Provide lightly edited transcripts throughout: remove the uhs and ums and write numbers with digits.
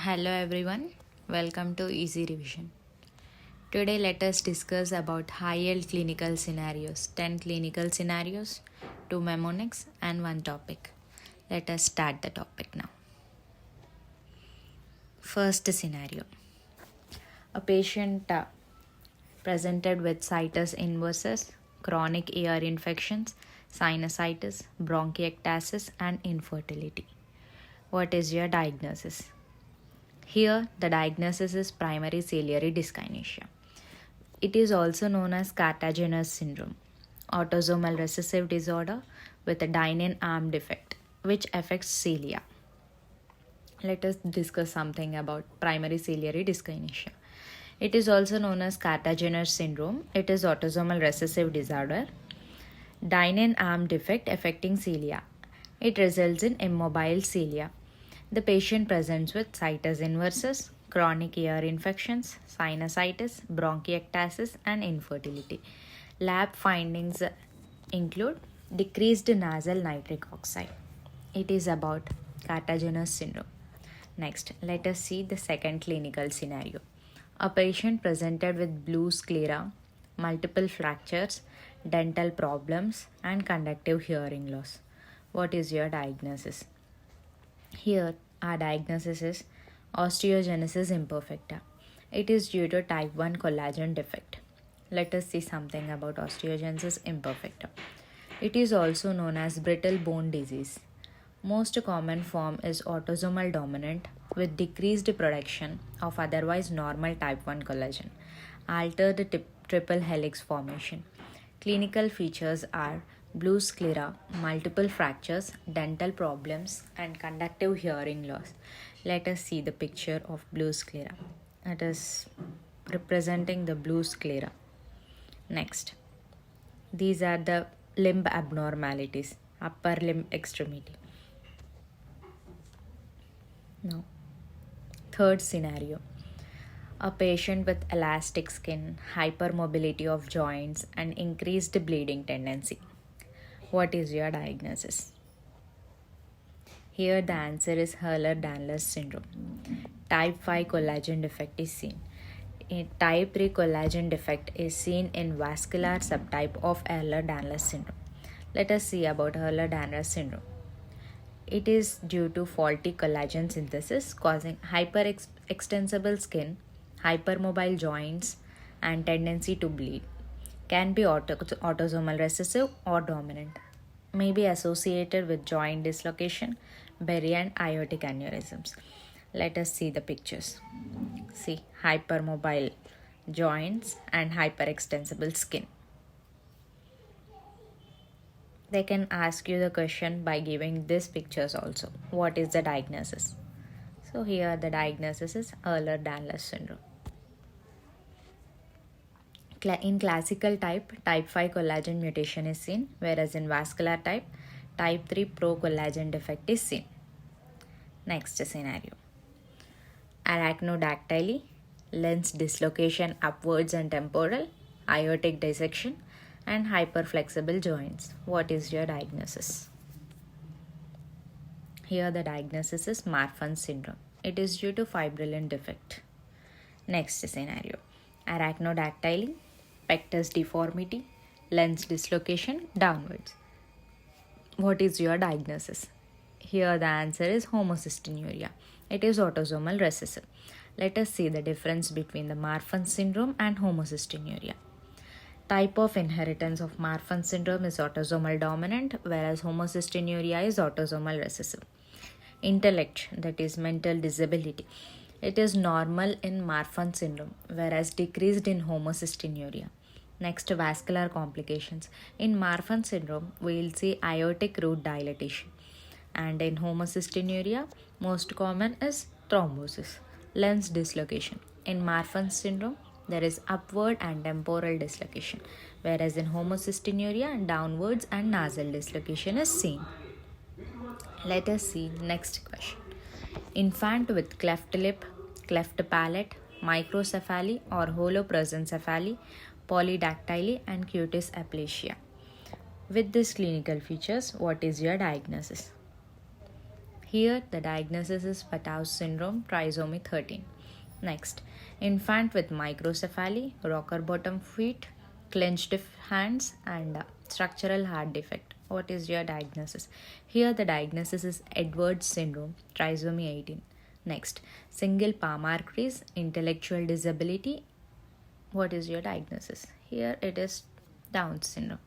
Hello everyone, welcome to Easy Revision. Today let us discuss about high-yield clinical scenarios, 10 clinical scenarios, 2 mnemonics and 1 topic. Let us start the topic now. First scenario. A patient presented with situs inversus, chronic ear infections, sinusitis, bronchiectasis and infertility. What is your diagnosis? Here, the diagnosis is primary ciliary dyskinesia. It is also known as cartilaginous syndrome, autosomal recessive disorder with a dynein-arm defect, which affects cilia. Let us discuss something about primary ciliary dyskinesia. It is also known as cartilaginous syndrome. It is autosomal recessive disorder, dynein-arm defect affecting cilia. It results in immobile cilia. The patient presents with situs inversus, chronic ear infections, sinusitis, bronchiectasis, and infertility. Lab findings include decreased nasal nitric oxide. It is about cartilaginous syndrome. Next, let us see the second clinical scenario. A patient presented with blue sclera, multiple fractures, dental problems, and conductive hearing loss. What is your diagnosis? Here, our diagnosis is osteogenesis imperfecta. It is due to type 1 collagen defect. Let us see something about osteogenesis imperfecta. It is also known as brittle bone disease. Most common form is autosomal dominant with decreased production of otherwise normal type 1 collagen, altered triple helix formation. Clinical features are blue sclera, multiple fractures, dental problems, and conductive hearing loss. Let us see the picture of blue sclera. It is representing the blue sclera. Next, these are the limb abnormalities, upper limb extremity. Now, third scenario. A patient with elastic skin, hypermobility of joints, and increased bleeding tendency. What is your diagnosis? Here the answer is Ehlers-Danlos syndrome. Type 5 collagen defect is seen. Type 3 collagen defect is seen in vascular subtype of Ehlers-Danlos syndrome. Let us see about Ehlers-Danlos syndrome. It is due to faulty collagen synthesis causing hyperextensible skin, hypermobile joints, and tendency to bleed. Can be autosomal recessive or dominant. May be associated with joint dislocation, berry and aortic aneurysms. Let us see the pictures. See, hypermobile joints and hyperextensible skin. They can ask you the question by giving these pictures also. What is the diagnosis? So here the diagnosis is Ehlers-Danlos syndrome. In classical type, type 5 collagen mutation is seen, whereas in vascular type, type 3 pro-collagen defect is seen. Next scenario. Arachnodactyly, lens dislocation upwards and temporal, aortic dissection, and hyperflexible joints. What is your diagnosis? Here the diagnosis is marfan syndrome. It is due to fibrillin defect. Next scenario. Arachnodactyly Pectus deformity, lens dislocation downwards. What is your diagnosis? Here the answer is homocystinuria. It is autosomal recessive. Let us see the difference between the Marfan syndrome and homocystinuria. Type of inheritance of Marfan syndrome is autosomal dominant, whereas homocystinuria is autosomal recessive. Intellect, that is mental disability. It is normal in Marfan syndrome, whereas decreased in homocystinuria. Next, vascular complications. In Marfan syndrome, we will see aortic root dilatation. And in homocystinuria, most common is thrombosis, lens dislocation. In Marfan syndrome, there is upward and temporal dislocation, whereas in homocystinuria, downwards and nasal dislocation is seen. Let us see next question. Infant with cleft lip, cleft palate, microcephaly or holoprosencephaly, polydactyly and cutis aplasia. With these clinical features, what is your diagnosis? Here the diagnosis is Patau's syndrome, trisomy 13. Next, infant with microcephaly, rocker bottom feet, clenched hands, and structural heart defect. What is your diagnosis? Here the diagnosis is Edwards syndrome, trisomy 18. Next, single palm arteries, intellectual disability. What is your diagnosis? Here it is Down syndrome.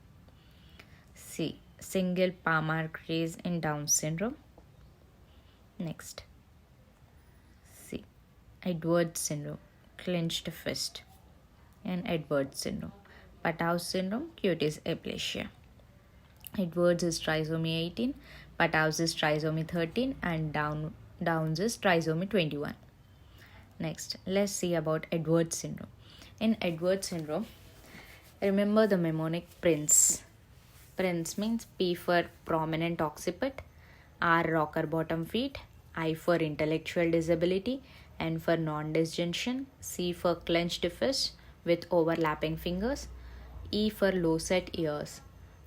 C. Single palm arteries in Down syndrome. Next, C. Edwards syndrome, clenched fist, and Edwards syndrome. Patau's syndrome, cutis aplasia. Edwards is trisomy 18, Patau's is trisomy 13, and Downs is trisomy 21. Next, let's see about Edwards syndrome. In Edwards syndrome, remember the mnemonic PRINCE. PRINCE means P for prominent occiput, R rocker bottom feet, I for intellectual disability, N for non-disjunction, C for clenched fist with overlapping fingers, E for low set ears.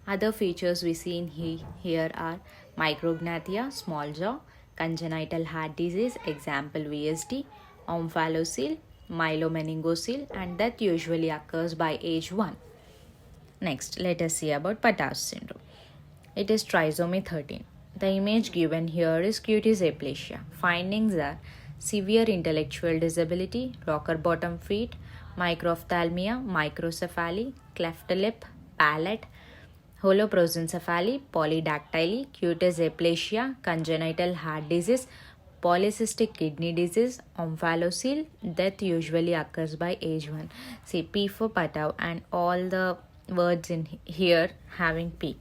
Other features we see in here are micrognathia, small jaw, congenital heart disease, example VSD, omphalocele, myelomeningocele, and that usually occurs by age 1. Next, let us see about Patau's syndrome. It is trisomy 13. The image given here is cutis aplasia. Findings are severe intellectual disability, rocker bottom feet, microphthalmia, microcephaly, cleft lip, palate, holoprosencephaly, polydactyly, cutis aplasia, congenital heart disease, polycystic kidney disease, omphalocele. Death usually occurs by age 1. See P for Patau and all the words in here having P.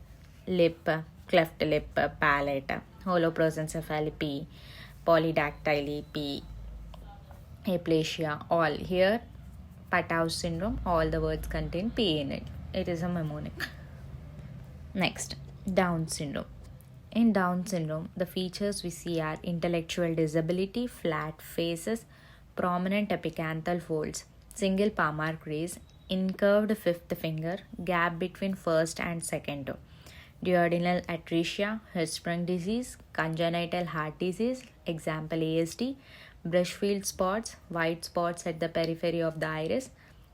Lip, cleft lip, palate, holoprosencephaly P, polydactyly P, aplasia, all here. Patau's syndrome, all the words contain P in it. It is a mnemonic. Next, Down syndrome. In Down syndrome, the features we see are intellectual disability, flat faces, prominent epicanthal folds, single palm arteries, incurved fifth finger, gap between first and second toe, duodenal atresia, Hirschsprung disease, congenital heart disease, example ASD, brushfield spots, white spots at the periphery of the iris,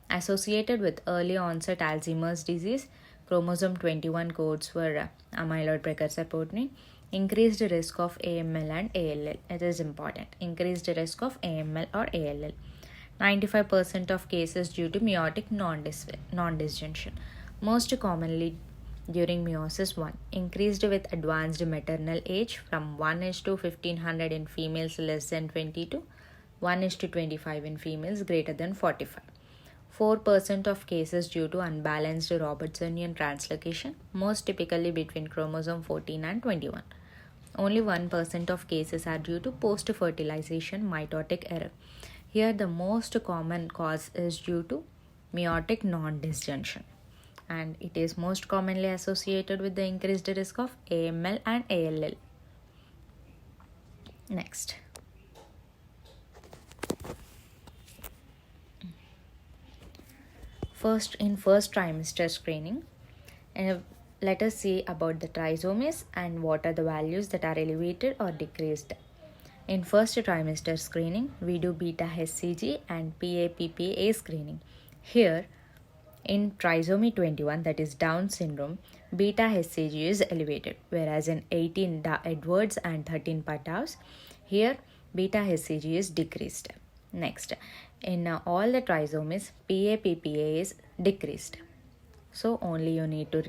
associated with early onset Alzheimer's disease, chromosome 21 codes for amyloid precursor protein, increased risk of AML and ALL. It is important. Increased risk of AML or ALL. 95% of cases due to meiotic non-disjunction. Most commonly during meiosis 1. Increased with advanced maternal age from 1:1500 in females less than 20 to 1:25 in females greater than 45. 4% of cases due to unbalanced Robertsonian translocation, most typically between chromosome 14 and 21. Only 1% of cases are due to post-fertilization mitotic error. Here the most common cause is due to meiotic non-disjunction, and it is most commonly associated with the increased risk of AML and ALL. Next. First trimester screening, let us see about the trisomies and what are the values that are elevated or decreased. In first trimester screening, we do beta HCG and PAPPA screening. Here, in trisomy 21, that is Down syndrome, beta HCG is elevated, whereas in 18 Edwards and 13 Patau's, here beta HCG is decreased. Next, in all the trisomies, PAPPA is decreased. So only you need to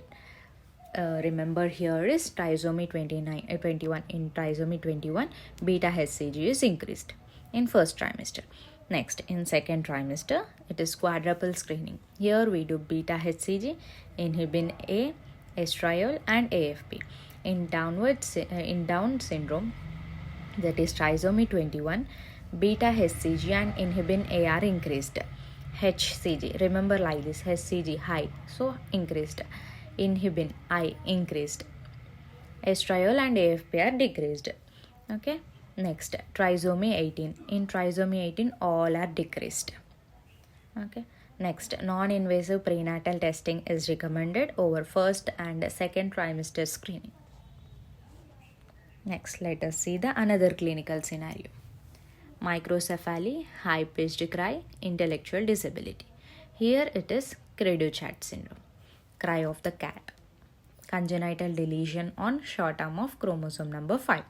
remember here is trisomy 21. In trisomy 21, beta HCG is increased in first trimester. Next, in second trimester, it is quadruple screening. Here we do beta HCG, inhibin A, estriol, and AFP. In Down syndrome, that is trisomy 21, beta HCG and inhibin A are increased. HCG, remember like this, HCG high, so increased. Inhibin I increased. Estriol and AFP are decreased. Okay. Next, trisomy 18. In trisomy 18, all are decreased. Okay. Next, non-invasive prenatal testing is recommended over first and second trimester screening. Next, let us see the another clinical scenario. Microcephaly, high-pitched cry, intellectual disability. Here it is cri-du-chat syndrome, cry of the cat, congenital deletion on short arm of chromosome number 5.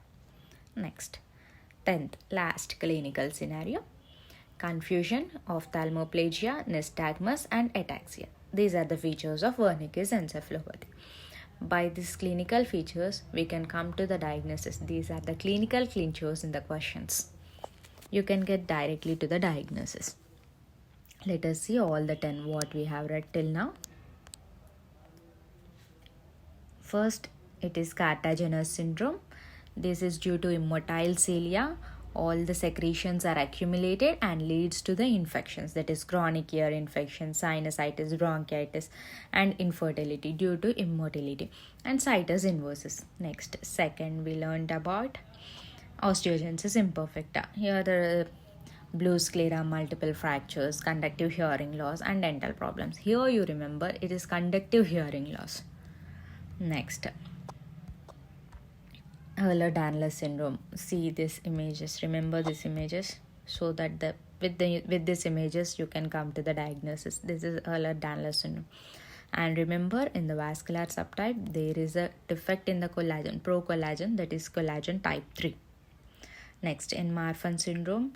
Next, 10th, last clinical scenario, confusion, ophthalmoplegia, nystagmus and ataxia. These are the features of Wernicke's encephalopathy. By these clinical features, we can come to the diagnosis. These are the clinical clinchers in the questions. You can get directly to the diagnosis. Let us see all the 10 what we have read till now. First, it is cartilaginous syndrome. This is due to immotile cilia. All the secretions are accumulated and leads to the infections, that is chronic ear infection, sinusitis, bronchitis and infertility due to immotility and situs inversus. Next, second, we learned about osteogenesis imperfecta. Here the blue sclera, multiple fractures, conductive hearing loss and dental problems. Here you remember it is conductive hearing loss. Next, Ehlers-Danlos syndrome. See these images. Remember these images so that with these images you can come to the diagnosis. This is Ehlers-Danlos syndrome. And remember, in the vascular subtype there is a defect in the collagen, procollagen, that is collagen type 3. Next, in marfan syndrome,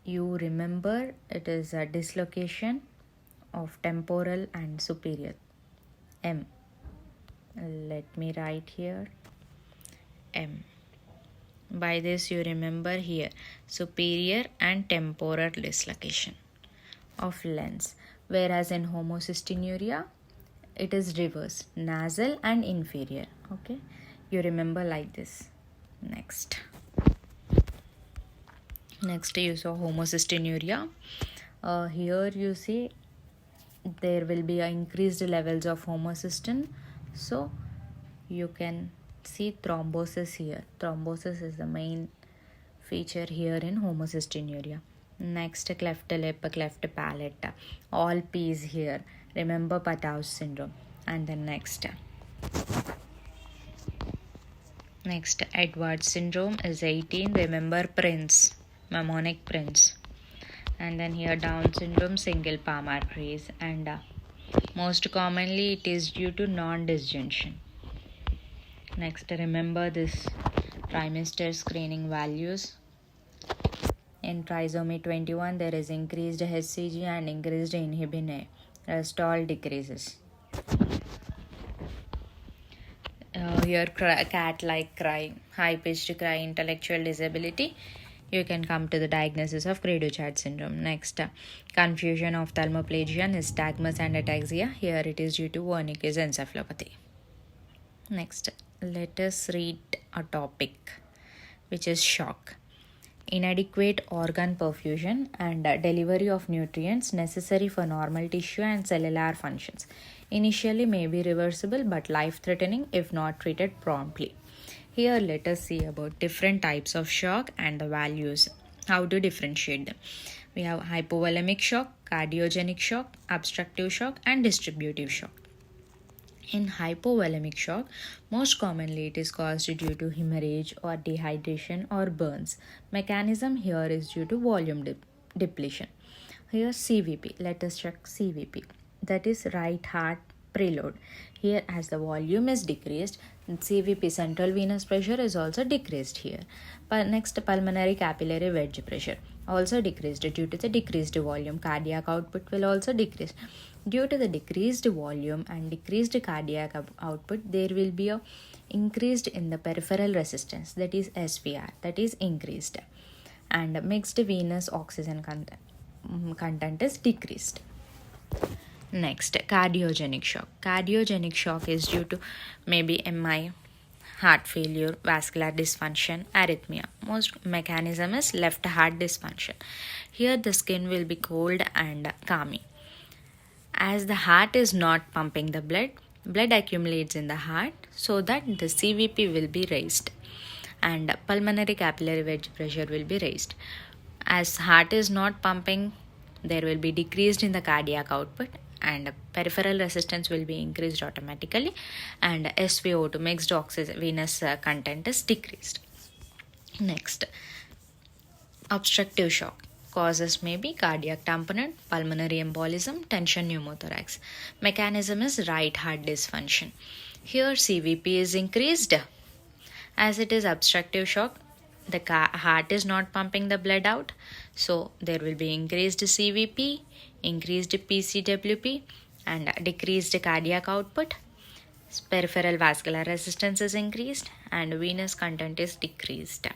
you remember it is a dislocation of temporal and superior. M. Let me write here. M. By this you remember here superior and temporal dislocation of lens, whereas in homocystinuria it is reverse, nasal and inferior. Okay, you remember like this. Next you saw homocystinuria. Here you see there will be increased levels of homocysteine, so you can see thrombosis here. Thrombosis is the main feature here in homocystinuria. Next, cleft lip, cleft palate, all P's here. Remember Patau's syndrome. And then next Edwards syndrome is 18. Remember Prince, mnemonic Prince. And then here Down syndrome, single palm arteries, and most commonly it is due to non-disjunction. Next, remember this trimester screening values. In trisomy 21 there is increased HCG and increased inhibin A. Rest all decreases. Here cat-like cry, high-pitched cry, intellectual disability. You can come to the diagnosis of cri-du-chat syndrome. Next, confusion, ophthalmoplegia, nystagmus and ataxia. Here it is due to Wernicke's encephalopathy. Next, let us read a topic which is shock. Inadequate organ perfusion and delivery of nutrients necessary for normal tissue and cellular functions. Initially may be reversible but life-threatening if not treated promptly. Here let us see about different types of shock and the values, how to differentiate them. We have hypovolemic shock, cardiogenic shock, obstructive shock and distributive shock. In hypovolemic shock, most commonly it is caused due to hemorrhage or dehydration or burns. Mechanism here is due to volume depletion. Here CVP, let us check CVP, that is right heart preload. Here as the volume is decreased, CVP, central venous pressure, is also decreased here. Next, pulmonary capillary wedge pressure also decreased due to the decreased volume. Cardiac output will also decrease. Due to the decreased volume and decreased cardiac output, there will be a increased in the peripheral resistance, that is SVR, that is increased, and mixed venous oxygen content is decreased. Next, cardiogenic shock. Cardiogenic shock is due to maybe MI, heart failure, vascular dysfunction, arrhythmia. Most mechanism is left heart dysfunction. Here the skin will be cold and calming. As the heart is not pumping the blood accumulates in the heart so that the CVP will be raised and pulmonary capillary wedge pressure will be raised. As heart is not pumping, there will be decreased in the cardiac output and peripheral resistance will be increased automatically, and SVO2 mixed oxygen venous content is decreased. Next, obstructive shock. Causes may be cardiac tamponade, pulmonary embolism, tension pneumothorax. Mechanism is right heart dysfunction. Here CVP is increased. As it is obstructive shock, the heart is not pumping the blood out, so there will be increased CVP, increased PCWP, and decreased cardiac output. Peripheral vascular resistance is increased and venous content is decreased.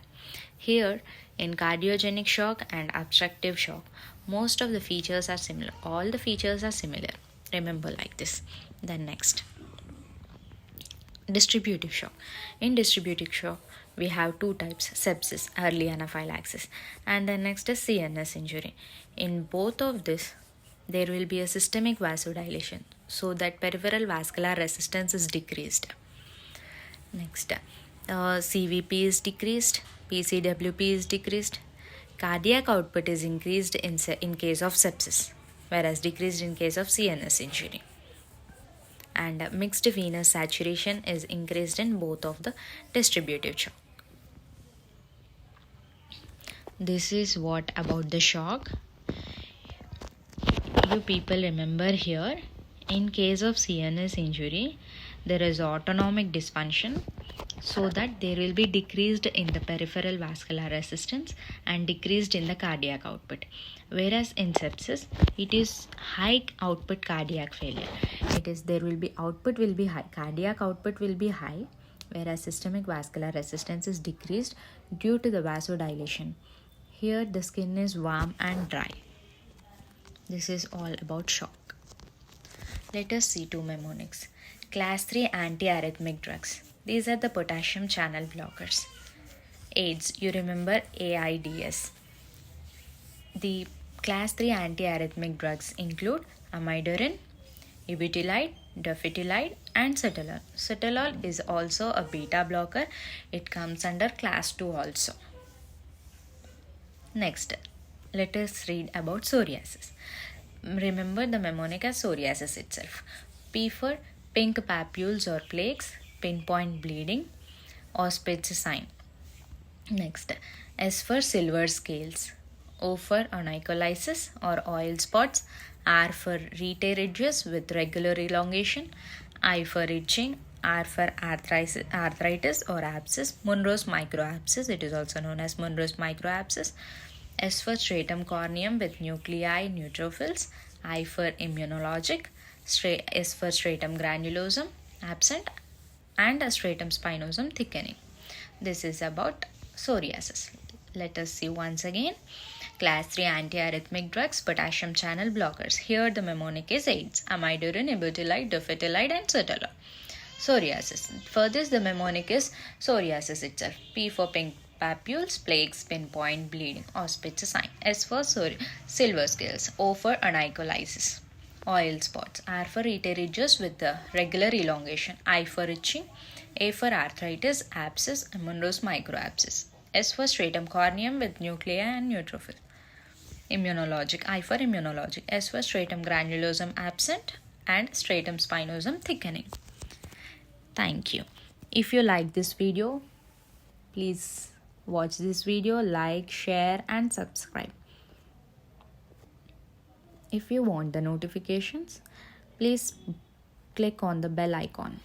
Here, in cardiogenic shock and obstructive shock, most of the features are similar. All the features are similar. Remember like this. Then next, distributive shock. In distributive shock, we have two types: sepsis, early anaphylaxis, and then next is CNS injury. In both of this, there will be a systemic vasodilation, so that peripheral vascular resistance is decreased. Next, CVP is decreased, PCWP is decreased, cardiac output is increased in case of sepsis, whereas decreased in case of CNS injury. And mixed venous saturation is increased in both of the distributive shock. This is what about the shock. You people remember here, in case of CNS injury, there is autonomic dysfunction, so that there will be decreased in the peripheral vascular resistance and decreased in the cardiac output. Whereas in sepsis, it is high output cardiac failure. There will be output will be high, cardiac output will be high, whereas systemic vascular resistance is decreased due to the vasodilation. Here the skin is warm and dry. This is all about shock. Let us see two mnemonics. Class 3 antiarrhythmic drugs. These are the potassium channel blockers. AIDS, you remember AIDS. The class 3 antiarrhythmic drugs include amiodarone, ibutylide, dofetilide, and cetalol. Cetalol is also a beta blocker. It comes under class 2 also. Next, let us read about psoriasis. Remember the mnemonic as psoriasis itself. P for pink papules or plaques, pinpoint bleeding, Auspitz sign. Next, S for silver scales, O for onycholysis or oil spots, R for rete ridges with regular elongation, I for itching, R for arthritis or abscess, Monro's microabscess, it is also known as Monro's microabscess, S for stratum corneum with nuclei neutrophils, I for immunologic, S for stratum granulosum absent, and a stratum spinosum thickening. This is about psoriasis. Let us see once again. Class 3 antiarrhythmic drugs, potassium channel blockers. Here the mnemonic is AIDS, amiodarone, ibutylide, dofetilide, and cetalol. Psoriasis. For this the mnemonic is psoriasis itself. P for pink papules, plaques, pinpoint bleeding, Auspitz sign. S for silver scales, O for onycholysis, oil spots, R for rete ridges with the regular elongation, I for itching, A for arthritis, abscess, Monro's microabscess, S for stratum corneum with nuclei and neutrophil. Immunologic, I for immunologic, S for stratum granulosum absent and stratum spinosum thickening. Thank you. If you like this video, please watch this video, like, share and subscribe. If you want the notifications, please click on the bell icon.